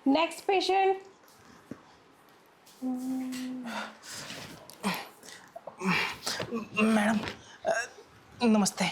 Next patient. Madam नमस्ते।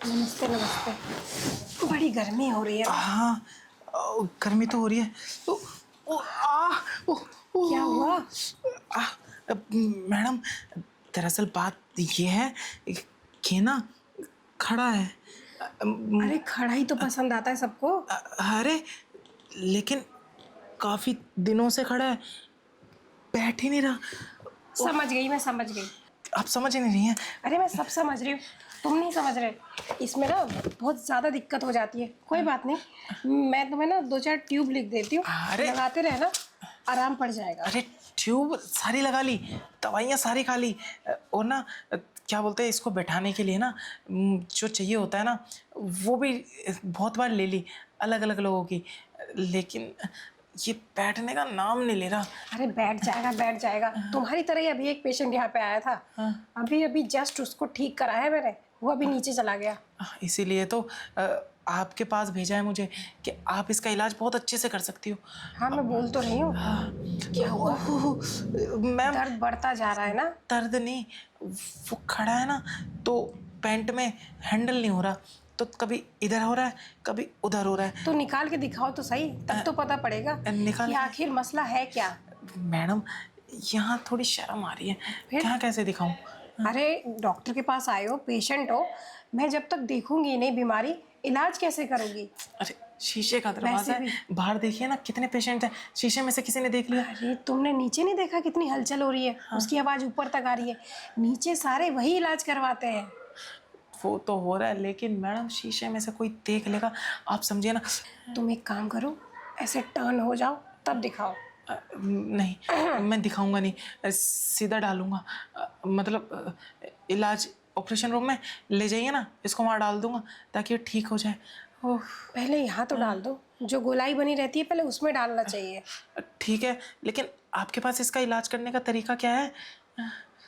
नमस्ते नमस्ते। बड़ी गर्मी हो रही है। हाँ गर्मी तो हो रही है। ओ, ओ, आ, ओ, ओ, क्या हुआ? आ, मैडम दरअसल बात ये है कि ना खड़ा है। अरे खड़ा ही तो पसंद आता है सबको। अरे लेकिन काफी दिनों से खड़ा है, बैठ ही नहीं रहा। समझ गई, मैं समझ गई। आप समझ ही नहीं रही हैं। अरे मैं सब समझ रही हूँ, तुम नहीं समझ रहे। इसमें ना बहुत ज़्यादा दिक्कत हो जाती है। कोई बात नहीं, मैं तुम्हें ना 2-4 ट्यूब लिख देती हूँ, अरे लगाते रहना, आराम पड़ जाएगा। अरे ट्यूब सारी लगा ली, दवाइयाँ सारी खा ली, और ना क्या बोलते हैं इसको बैठाने के लिए ना जो चाहिए होता है ना वो भी बहुत बार ले ली अलग अलग लोगों की, लेकिन ये बैठने का नाम नहीं ले रहा। अरे बैठ जाएगा बैठ जाएगा। तुम्हारी तरह ही अभी एक पेशेंट यहाँ पे आया था। अभी अभी जस्ट उसको ठीक कराया है मैंने, वो अभी नीचे चला गया। इसीलिए तो आपके पास भेजा है मुझे कि आप इसका इलाज बहुत अच्छे से कर सकती हो। हाँ मैं बोल तो रही हूँ। क्या हुआ? मैम दर्द बढ़ता जा रहा है ना? दर्द नहीं, वो खड़ा है ना तो पैंट में हैंडल नहीं हो रहा, तो कभी इधर हो रहा है कभी उधर हो रहा है। तो निकाल के दिखाओ तो सही, तब तो पता पड़ेगा निकाल कि के? आखिर मसला है क्या। मैडम यहाँ थोड़ी शर्म आ रही है, फिर? क्या कैसे दिखाऊं? अरे डॉक्टर के पास आए हो, पेशेंट हो, मैं जब तक देखूंगी नहीं बीमारी, इलाज कैसे करूंगी? अरे शीशे का वैसे दरवाजा भी है, बाहर देखिए ना कितने पेशेंट हैं, शीशे में से किसी ने देख लिया। अरे तुमने नीचे नहीं देखा कितनी हलचल हो रही है? उसकी आवाज ऊपर तक आ रही है। नीचे सारे वही इलाज करवाते हैं। वो तो हो रहा है लेकिन मैडम शीशे में से कोई देख लेगा, आप समझिए ना। तुम एक काम करो, ऐसे टर्न हो जाओ तब दिखाओ। नहीं मैं दिखाऊंगा नहीं, सीधा डालूंगा, मतलब इलाज ऑपरेशन रूम में ले जाइए ना, इसको वहाँ डाल दूंगा ताकि ये ठीक हो जाए। ओह पहले यहाँ तो डाल दो, जो गोलाई बनी रहती है पहले उसमें डालना चाहिए। ठीक है, लेकिन आपके पास इसका इलाज करने का तरीका क्या है?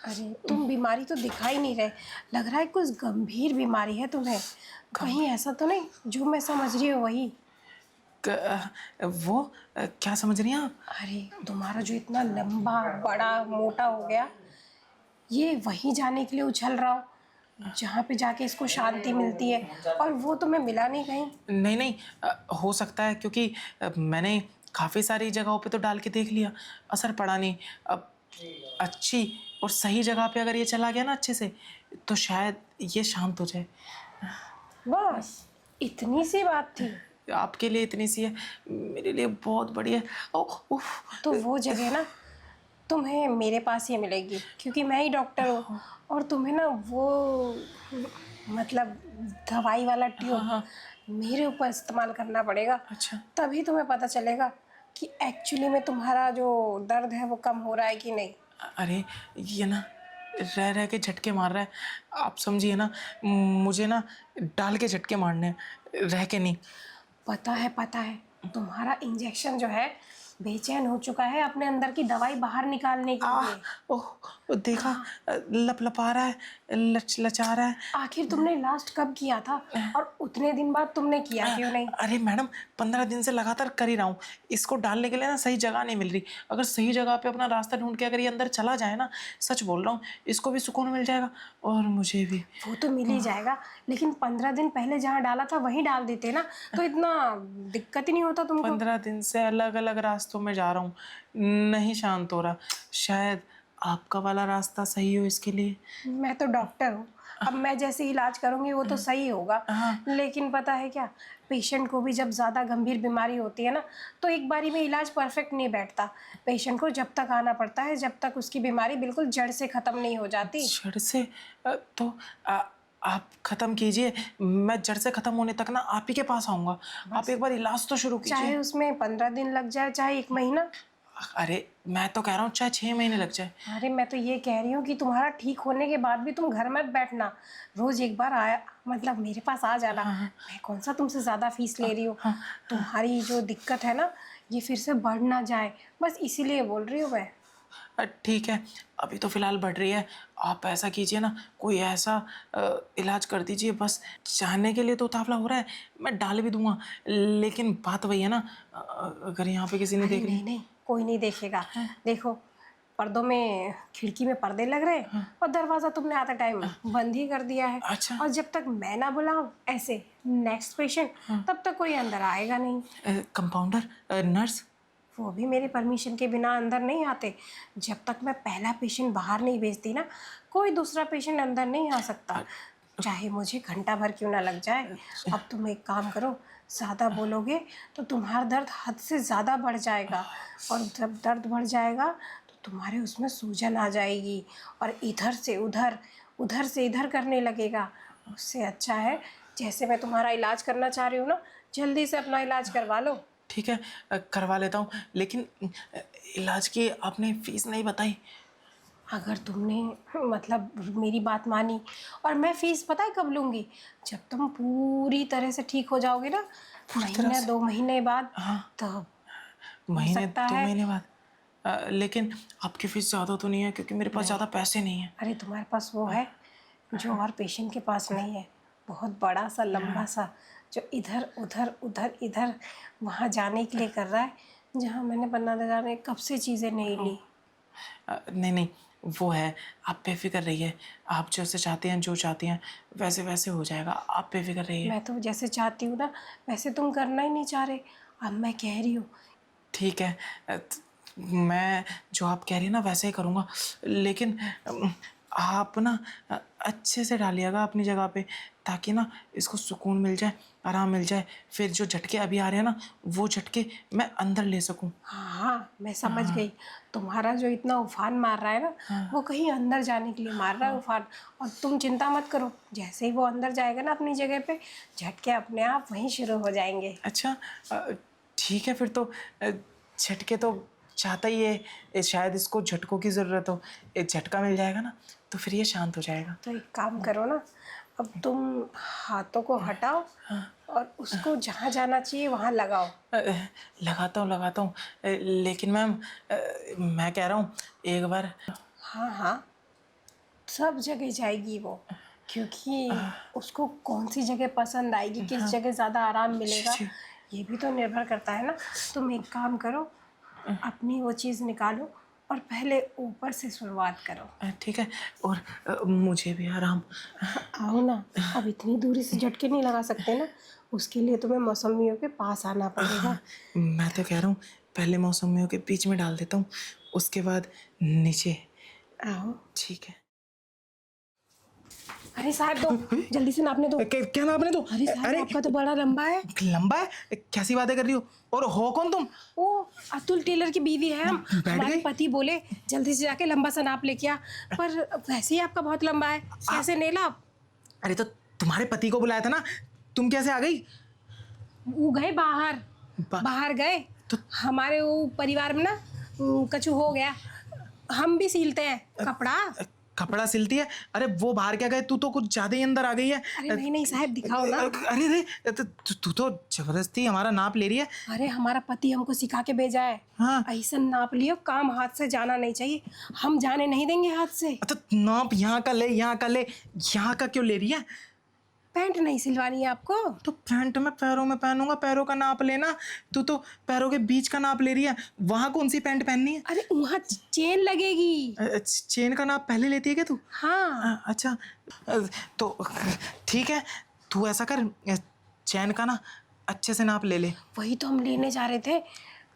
अरे तुम बीमारी तो दिखा ही नहीं रहे, लग रहा है कुछ गंभीर बीमारी है तुम्हें। कहीं ऐसा तो नहीं जो मैं समझ रही हूँ वही? वो क्या समझ रही हैं आप? अरे तुम्हारा जो इतना लंबा बड़ा मोटा हो गया, ये वहीं जाने के लिए उछल रहा हो जहाँ पे जाके इसको शांति मिलती है, और वो तुम्हें मिला नहीं कहीं। नहीं नहीं, हो सकता है क्योंकि मैंने काफ़ी सारी जगहों पे तो डाल के देख लिया, असर पड़ा नहीं। अब अच्छी और सही जगह पे अगर ये चला गया ना अच्छे से तो शायद ये शांत हो जाए। बस इतनी सी बात थी? आपके लिए इतनी सी है, मेरे लिए बहुत बड़ी है। ओह उफ। तो वो जगह ना तुम्हें मेरे पास ही मिलेगी, क्योंकि मैं ही डॉक्टर हूँ। और तुम्हें ना वो मतलब दवाई वाला ट्यूब मेरे ऊपर इस्तेमाल करना पड़ेगा। अच्छा। तभी तुम्हें पता चलेगा कि एक्चुअली में तुम्हारा जो दर्द है वो कम हो रहा है कि नहीं। अरे ये ना रह रह के झटके मार रहा है, आप समझिए ना, मुझे ना डाल के झटके मारने हैं, रह के नहीं। पता है, तुम्हारा इंजेक्शन जो है बेचैन हो चुका है अपने अंदर की दवाई बाहर निकालने के लिए। ओह देखा, लपलपा रहा है, लचा रहा है। आखिर तुमने लास्ट कब किया था, और उतने दिन बाद तुमने किया क्यों नहीं? अरे मैडम 15 दिन से लगातार कर ही रहा हूँ, इसको डालने के लिए ना सही जगह नहीं मिल रही। अगर सही जगह पे अपना रास्ता ढूंढ के अगर ये अंदर चला जाए ना, सच बोल रहा हूँ, इसको भी सुकून मिल जाएगा और मुझे भी। वो तो मिल ही जाएगा, लेकिन 15 दिन पहले जहाँ डाला था वहीं डाल देते ना, तो इतना दिक्कत ही नहीं होता तुमको। 15 दिन से अलग अलग रास्तों में जा रहा हूँ, नहीं शांत हो रहा। शायद आपका वाला रास्ता सही हो इसके लिए। मैं तो डॉक्टर हूँ, अब मैं जैसे इलाज करूँगी वो तो सही होगा। लेकिन पता है क्या, पेशेंट को भी जब ज़्यादा गंभीर बीमारी होती है ना, तो एक बारी में इलाज परफेक्ट नहीं बैठता। पेशेंट को जब तक आना पड़ता है जब तक उसकी बीमारी बिल्कुल जड़ से ख़त्म नहीं हो जाती। जड़ से? तो आप ख़त्म कीजिए, मैं जड़ से ख़त्म होने तक ना आप ही के पास आऊँगा। आप एक बार इलाज तो शुरू चाहे कीजिए। उसमें 15 दिन लग जाए, चाहे 1 महीना। अरे मैं तो कह रहा हूँ चाहे 6 महीने लग जाए। अरे मैं तो ये कह रही हूँ कि तुम्हारा ठीक होने के बाद भी तुम घर मत बैठना, रोज एक बार आया मतलब मेरे पास आ जाना। मैं कौन सा तुमसे ज़्यादा फीस ले रही हूँ। तुम्हारी जो दिक्कत है ना, ये फिर से बढ़ ना जाए, बस इसीलिए बोल रही हूँ मैं। ठीक है, अभी तो फ़िलहाल बढ़ रही है। आप ऐसा कीजिए ना, कोई ऐसा इलाज कर दीजिए। बस चाहने के लिए तो उतावला हो रहा है, मैं डाल भी दूँगा। लेकिन बात वही है ना, अगर यहाँ पे किसी ने अरे देख लिया। नहीं नहीं, कोई नहीं देखेगा। देखो, पर्दों में, खिड़की में पर्दे लग रहे हैं और दरवाज़ा तुमने आधा टाइम बंद ही कर दिया है। अच्छा। और जब तक मैं ना बुलाऊं ऐसे नेक्स्ट पेशेंट, तब तक कोई अंदर आएगा नहीं। Compounder, nurse. वो भी मेरे परमिशन के बिना अंदर नहीं आते। जब तक मैं पहला पेशेंट बाहर नहीं भेजती ना, कोई दूसरा पेशेंट अंदर नहीं आ सकता, चाहे मुझे घंटा भर क्यों ना लग जाए। अब तुम एक काम करो, ज़्यादा बोलोगे तो तुम्हारा दर्द हद से ज़्यादा बढ़ जाएगा, और जब दर्द बढ़ जाएगा तो तुम्हारे उसमें सूजन आ जाएगी और इधर से उधर, उधर से इधर करने लगेगा। उससे अच्छा है, जैसे मैं तुम्हारा इलाज करना चाह रही हूँ ना, जल्दी से अपना इलाज करवा लो। ठीक है, करवा लेता हूँ, लेकिन इलाज की आपने फीस नहीं बताई। अगर तुमने मतलब मेरी बात मानी, और मैं फीस पता है कब लूँगी, जब तुम पूरी तरह से ठीक हो जाओगे ना, पूरी तरह महीना से? 2 महीने बाद, हाँ, तब हो महीने सकता 2 है। महीने बाद। लेकिन आपकी फीस ज़्यादा तो नहीं है, क्योंकि मेरे पास नहीं, ज़्यादा पैसे नहीं हैं। अरे तुम्हारे पास वो है जो और पेशेंट के पास नहीं है, बहुत बड़ा सा लंबा सा, जो इधर उधर उधर इधर वहाँ जाने के लिए कर रहा है, जहाँ मैंने बना जाने कब से चीज़ें नहीं ली। नहीं नहीं, वो है। आप बेफिक्र रहिए, आप जैसे चाहते हैं, जो चाहती हैं वैसे वैसे हो जाएगा। आप बेफिक्र रहिए। मैं तो जैसे चाहती हूँ ना, वैसे तुम करना ही नहीं चाह रहे। अब मैं कह रही हूँ, ठीक है, मैं जो आप कह रही हैं ना वैसे ही करूँगा। लेकिन आप ना अच्छे से डालिएगा अपनी जगह पे, ताकि ना इसको सुकून मिल जाए, आराम मिल जाए। फिर जो झटके अभी आ रहे हैं ना, वो झटके मैं अंदर ले सकूँ। हाँ हाँ, मैं समझ गई। तुम्हारा जो इतना उफान मार रहा है ना, वो कहीं अंदर जाने के लिए मार रहा है उफान। और तुम चिंता मत करो, जैसे ही वो अंदर जाएगा ना अपनी जगह पे, झटके अपने आप वहीं शुरू हो जाएंगे। अच्छा, ठीक है फिर तो। झटके तो चाहता ही है, शायद इसको झटकों की ज़रूरत हो। एक झटका मिल जाएगा ना, तो फिर ये शांत हो जाएगा। तो एक काम करो ना, अब तुम हाथों को हटाओ और उसको जहाँ जाना चाहिए वहाँ लगाओ। लगाता हूँ, लेकिन मैम, मैं कह रहा हूँ एक बार। हाँ हाँ, सब जगह जाएगी वो, क्योंकि उसको कौन सी जगह पसंद आएगी, किस जगह ज़्यादा आराम मिलेगा, जी। ये भी तो निर्भर करता है ना। तुम एक काम करो, अपनी वो चीज़ निकालो और पहले ऊपर से शुरुआत करो। ठीक है, और मुझे भी आराम। आओ ना, अब इतनी दूरी से झटके नहीं लगा सकते ना, उसके लिए तुम्हें मौसमियों के पास आना पड़ेगा। मैं तो कह रहा हूँ पहले मौसमियों के बीच में डाल देता हूँ, उसके बाद नीचे। आओ। ठीक है। अरे साहब, दो जल्दी से नापने दो। क्या नापने दो? अरे साहब, आपका तो बड़ा लंबा है। लंबा है? कैसी बातें कर रही हो? और हो कौन तुम? ओ, अतुल टेलर की बीवी है हम। बैठ हमारे गई? पति बोले जल्दी से जाके लंबा सा नाप लेके आ, पर वैसे ही आपका बहुत लंबा है, कैसे नेला आप? अरे तो तुम्हारे पति को बुलाया था ना, तुम कैसे आ गई? वो गए बाहर, बाहर गए तो हमारे वो परिवार में ना कछु हो गया। हम भी सिलते हैं कपड़ा। कपड़ा सिलती है? अरे वो बाहर क्या गए, तू तो कुछ ज्यादा ही अंदर आ गई है। अरे नहीं नहीं साहब, दिखाओ ना। अरे अरे, तू तो जबरदस्ती हमारा नाप ले रही है। अरे हमारा पति हमको सिखा के भेजा है। हाँ। ऐसा नाप लियो, काम हाथ से जाना नहीं चाहिए, हम जाने नहीं देंगे हाथ से। तो नाप यहाँ का ले, यहाँ का ले, यहाँ का क्यों ले रही है? पैंट नहीं सिलवानी है आपको? तो पैंट मैं पैरों में पहनूंगा, पैरों का नाप लेना। तू तो पैरों के बीच का नाप ले रही है, वहां कौन सी पैंट पहननी है? अरे वहाँ चेन लगेगी। चेन का नाप पहले लेती है क्या तू? हाँ। अच्छा, तो ठीक है, तू ऐसा कर, चैन का ना अच्छे से नाप ले ले। वही तो हम लेने जा रहे थे।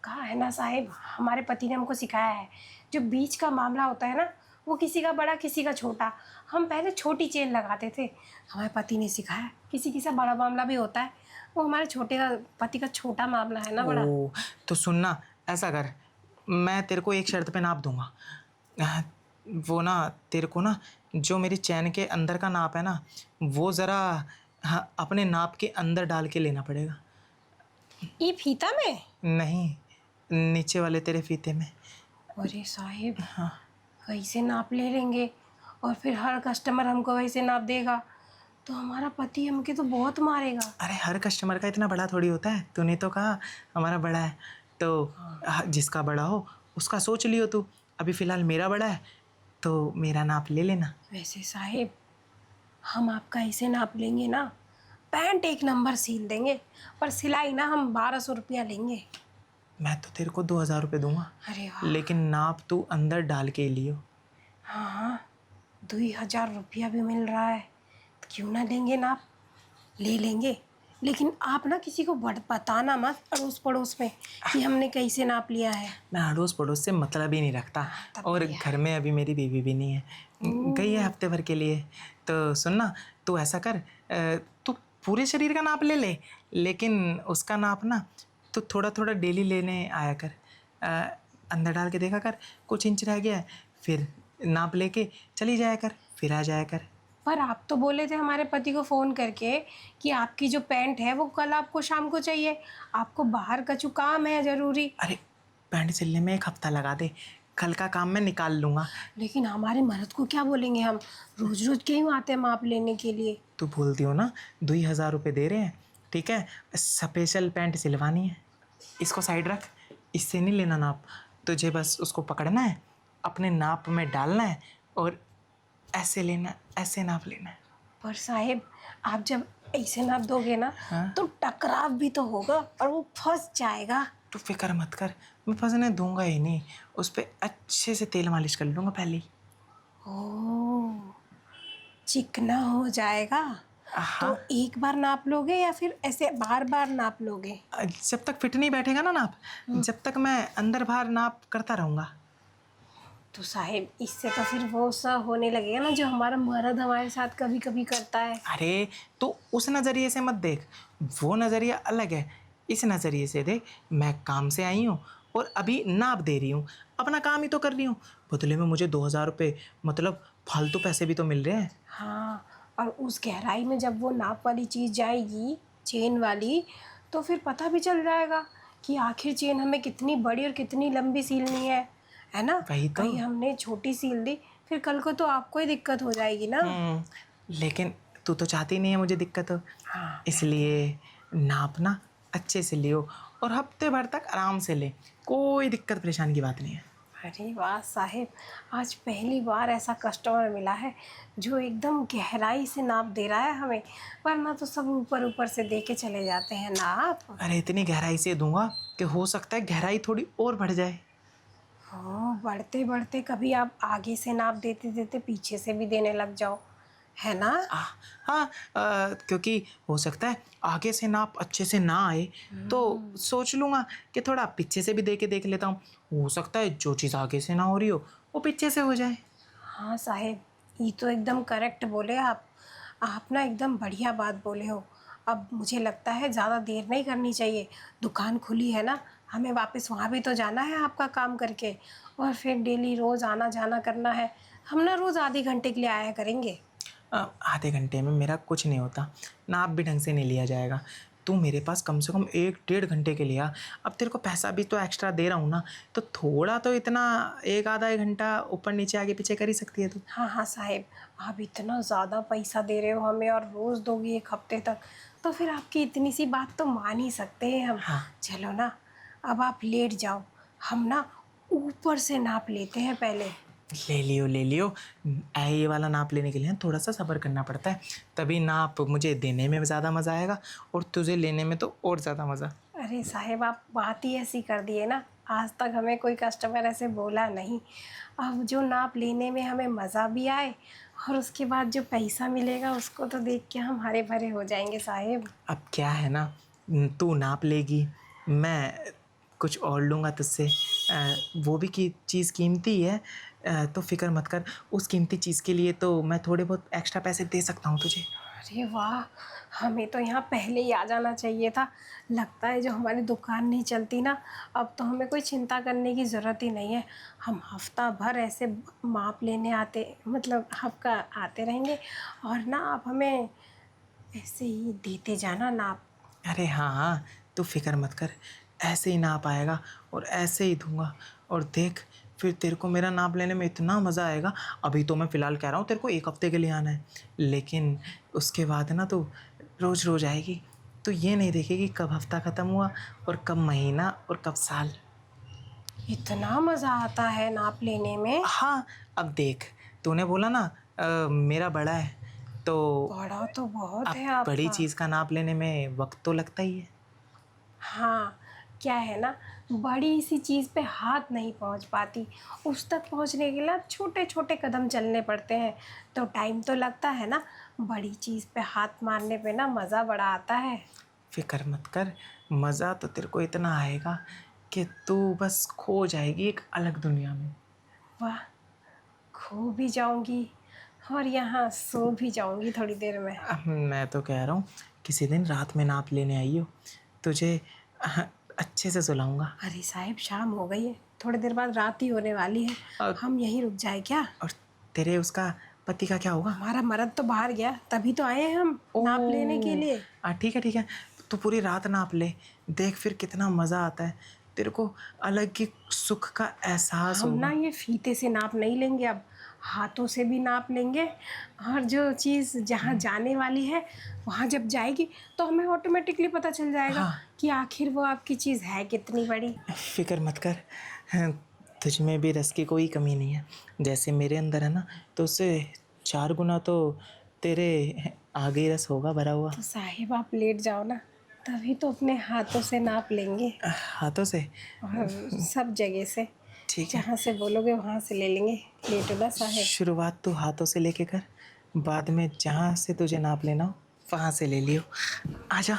कहा है ना साहिब, हमारे पति ने हमको सिखाया है, जो बीच का मामला होता है ना, वो किसी का बड़ा किसी का छोटा। हम पहले छोटी चेन लगाते थे, हमारे पति ने सिखाया किसी किसी बड़ा मामला भी होता है, वो हमारे छोटे का पति का छोटा मामला है ना बड़ा। ओ, तो सुनना, ऐसा कर, मैं तेरे को एक शर्त पे नाप दूंगा। वो ना तेरे को ना जो मेरी चैन के अंदर का नाप है ना, वो ज़रा अपने नाप के अंदर डाल के लेना पड़ेगा। ये फीता में? नहीं, नीचे वाले तेरे फीते में। अरे साहिब, हाँ। वैसे नाप ले लेंगे और फिर हर कस्टमर हमको वैसे नाप देगा तो हमारा पति हमके तो बहुत मारेगा। अरे हर कस्टमर का इतना बड़ा थोड़ी होता है, तूने तो कहा हमारा बड़ा है, तो जिसका बड़ा हो उसका सोच लियो तू। अभी फ़िलहाल मेरा बड़ा है तो मेरा नाप ले लेना। वैसे साहिब, हम आपका ऐसे नाप लेंगे ना, पैंट एक नंबर सिल देंगे, पर सिलाई ना हम 1200 रुपया लेंगे। मैं तो तेरे को 2,000 रुपये दूंगा, अरे वाह। लेकिन नाप तू अंदर डाल के ही लियो। हाँ हाँ, 2000 रुपया भी मिल रहा है, तो क्यों ना लेंगे नाप, ले लेंगे। लेकिन आप ना किसी को बताना मत अड़ोस पड़ोस में कि हमने कैसे नाप लिया है। मैं अड़ोस पड़ोस से मतलब ही नहीं रखता, तब और बढ़िया घर में अभी मेरी बीवी भी नहीं है, गई है हफ्ते भर के लिए। तो सुनना, तू ऐसा कर, तू पूरे शरीर का नाप ले ले, लेकिन उसका नाप ना तू थोड़ा थोड़ा डेली लेने आया कर। अंदर डाल के देखा कर, कुछ इंच रह गया है फिर नाप लेके चली जाया कर, फिर आ जाया कर। पर आप तो बोले थे हमारे पति को फ़ोन करके कि आपकी जो पैंट है वो कल आपको शाम को चाहिए, आपको बाहर का जो काम है ज़रूरी। अरे पैंट सिलने में 1 हफ्ता लगा दे, कल का काम मैं निकाल लूँगा। लेकिन हमारे मर्द को क्या बोलेंगे हम, रोज़ रोज़ क्यों आते हैं माप लेने के लिए। तू बोलती हो ना 2,000 रुपये दे रहे हैं, ठीक है, स्पेशल पैंट सिलवानी है, इसको साइड रख, इससे नहीं लेना नाप। तुझे बस उसको पकड़ना है, अपने नाप में डालना है और ऐसे लेना, ऐसे नाप लेना है। पर साहिब, आप जब ऐसे नाप दोगे ना, हाँ? तो टकराव भी तो होगा और वो फंस जाएगा। तू फिक्र मत कर, मैं फंसने दूंगा ही नहीं, उस पर अच्छे से तेल मालिश कर लूँगा पहले ही। ओह, चिकना हो जाएगा। हाँ, तो एक बार नाप लोगे या फिर ऐसे बार बार नाप लोगे? जब तक फिट नहीं बैठेगा ना नाप, जब तक मैं अंदर बाहर नाप करता रहूँगा। तो साहिब, इससे तो फिर वो सा होने लगेगा ना जो हमारा मर्द हमारे साथ कभी कभी करता है। अरे तो उस नज़रिए से मत देख, वो नज़रिया अलग है। इस नज़रिए से देख, मैं काम से आई हूँ और अभी नाप दे रही हूँ, अपना काम ही तो कर रही हूँ, बदले में मुझे 2,000 रुपये मतलब फालतू पैसे भी तो मिल रहे हैं। हाँ, और उस गहराई में जब वो नाप वाली चीज़ जाएगी, चेन वाली, तो फिर पता भी चल जाएगा कि आखिर चेन हमें कितनी बड़ी और कितनी लंबी सीलनी है ना। वही तो। कहीं हमने छोटी सील दी, फिर कल को तो आपको ही दिक्कत हो जाएगी ना। लेकिन तू तो चाहती नहीं है मुझे दिक्कत हो, हाँ, इसलिए नाप ना अच्छे से लियो और हफ्ते भर तक आराम से ले, कोई दिक्कत परेशानी की बात नहीं है। अरे वाह साहिब, आज पहली बार ऐसा कस्टमर मिला है जो एकदम गहराई से नाप दे रहा है हमें, वरना तो सब ऊपर ऊपर से दे के चले जाते हैं नाप। अरे इतनी गहराई से दूंगा कि हो सकता है गहराई थोड़ी और बढ़ जाए। हाँ, बढ़ते बढ़ते कभी आप आगे से नाप देते देते पीछे से भी देने लग जाओ, है ना। हाँ, क्योंकि हो सकता है आगे से नाप अच्छे से ना आए, तो सोच लूँगा कि थोड़ा पीछे से भी दे के देख लेता हूँ, हो सकता है जो चीज़ आगे से ना हो रही हो वो पीछे से हो जाए। हाँ साहिब, ये तो एकदम करेक्ट बोले आप ना एकदम बढ़िया बात बोले हो। अब मुझे लगता है ज़्यादा देर नहीं करनी चाहिए, दुकान खुली है ना, हमें वापस वहाँ भी तो जाना है आपका काम करके, और फिर डेली रोज़ आना जाना करना है। हम ना रोज़ आधे घंटे के लिए आया करेंगे। आधे घंटे में मेरा कुछ नहीं होता, नाप भी ढंग से नहीं लिया जाएगा। तू मेरे पास कम से कम 1-1.5 घंटे के लिए आ, अब तेरे को पैसा भी तो एक्स्ट्रा दे रहा हूँ ना, तो थोड़ा तो इतना एक आधा एक घंटा ऊपर नीचे आगे पीछे कर ही सकती है तू। हाँ हाँ साहिब, आप इतना ज़्यादा पैसा दे रहे हो हमें और रोज़ दोगे 1 हफ्ते तक, तो फिर आपकी इतनी सी बात तो मान ही सकते हैं हम। हाँ। चलो ना, अब आप लेट जाओ, हम ना ऊपर से नाप लेते हैं पहले। ले लियो ले लियो, ये वाला नाप लेने के लिए ना थोड़ा सा सब्र करना पड़ता है, तभी नाप मुझे देने में ज़्यादा मज़ा आएगा और तुझे लेने में तो और ज़्यादा मज़ा। अरे साहिब, आप बात ही ऐसी कर दिए ना, आज तक हमें कोई कस्टमर ऐसे बोला नहीं। अब जो नाप लेने में हमें मज़ा भी आए और उसके बाद जो पैसा मिलेगा उसको तो देख के हम हरे भरे हो जाएंगे साहिब। अब क्या है ना, तू नाप लेगी, मैं कुछ और लूँगा तुझसे, वो भी की चीज़ कीमती है, तो फिक्र मत कर, उस कीमती चीज़ के लिए तो मैं थोड़े बहुत एक्स्ट्रा पैसे दे सकता हूँ तुझे। अरे वाह, हमें तो यहाँ पहले ही आ जाना चाहिए था। लगता है जो हमारी दुकान नहीं चलती ना, अब तो हमें कोई चिंता करने की ज़रूरत ही नहीं है। हम हफ्ता भर ऐसे माप लेने आते, मतलब हफ्ता आते रहेंगे, और ना आप हमें ऐसे ही देते जाना नाप। अरे हाँ हाँ, तू फिक्र मत कर, ऐसे ही नाप आएगा और ऐसे ही दूंगा, और देख फिर तेरे को मेरा नाप लेने में इतना मज़ा आएगा। अभी तो मैं फ़िलहाल कह रहा हूँ तेरे को 1 हफ्ते के लिए आना है, लेकिन उसके बाद ना तो रोज़ रोज़ आएगी, तो ये नहीं देखेगी कब हफ्ता ख़त्म हुआ और कब महीना और कब साल। इतना मजा आता है नाप लेने में। हाँ, अब देख, तूने बोला ना मेरा बड़ा है, तो बड़ा तो बहुत अब है बड़ी आपका। चीज़ का नाप लेने में वक्त तो लगता ही है। हाँ, क्या है ना, बड़ी सी चीज़ पे हाथ नहीं पहुंच पाती, उस तक पहुंचने के लिए छोटे छोटे कदम चलने पड़ते हैं, तो टाइम तो लगता है ना। बड़ी चीज़ पे हाथ मारने पे ना मज़ा बड़ा आता है। फिक्र मत कर, मज़ा तो तेरे को इतना आएगा कि तू बस खो जाएगी एक अलग दुनिया में। वाह, खो भी जाऊंगी और यहाँ सो भी जाऊंगी थोड़ी देर में। अब मैं तो कह रहा हूँ किसी दिन रात में नाप लेने आई हो, तुझे अच्छे से सुलाऊंगा। अरे साहिब, शाम हो गई है, थोड़ी देर बाद रात ही होने वाली है। और, हम यहीं रुक जाए क्या? और तेरे उसका पति का क्या होगा? हमारा मर्द तो बाहर गया, तभी तो आए हैं हम नाप लेने के लिए। ठीक है ठीक है, तू पूरी रात नाप ले, देख फिर कितना मज़ा आता है, तेरे को अलग ही सुख का एहसास हम ना होगा। ये फीते से नाप नहीं लेंगे, अब हाथों से भी नाप लेंगे। और जो चीज़ जहाँ जाने वाली है वहाँ जब जाएगी तो हमें ऑटोमेटिकली पता चल जाएगा हाँ। कि आखिर वो आपकी चीज़ है कितनी बड़ी। फिक्र मत कर, हाँ, तुझ में भी रस की कोई कमी नहीं है। जैसे मेरे अंदर है ना, तो उससे 4 गुना तो तेरे आगे ही रस होगा भरा हुआ। तो साहिब आप लेट जाओ ना, तभी तो अपने हाथों से नाप लेंगे, हाथों से? और सब जगह से। ठीक है, जहाँ से बोलोगे वहाँ से ले लेंगे। लेटो ना साहिब। शुरुआत तू हाथों से लेके कर, बाद में जहाँ से तुझे नाप लेना हो वहाँ से ले लियो। आजा।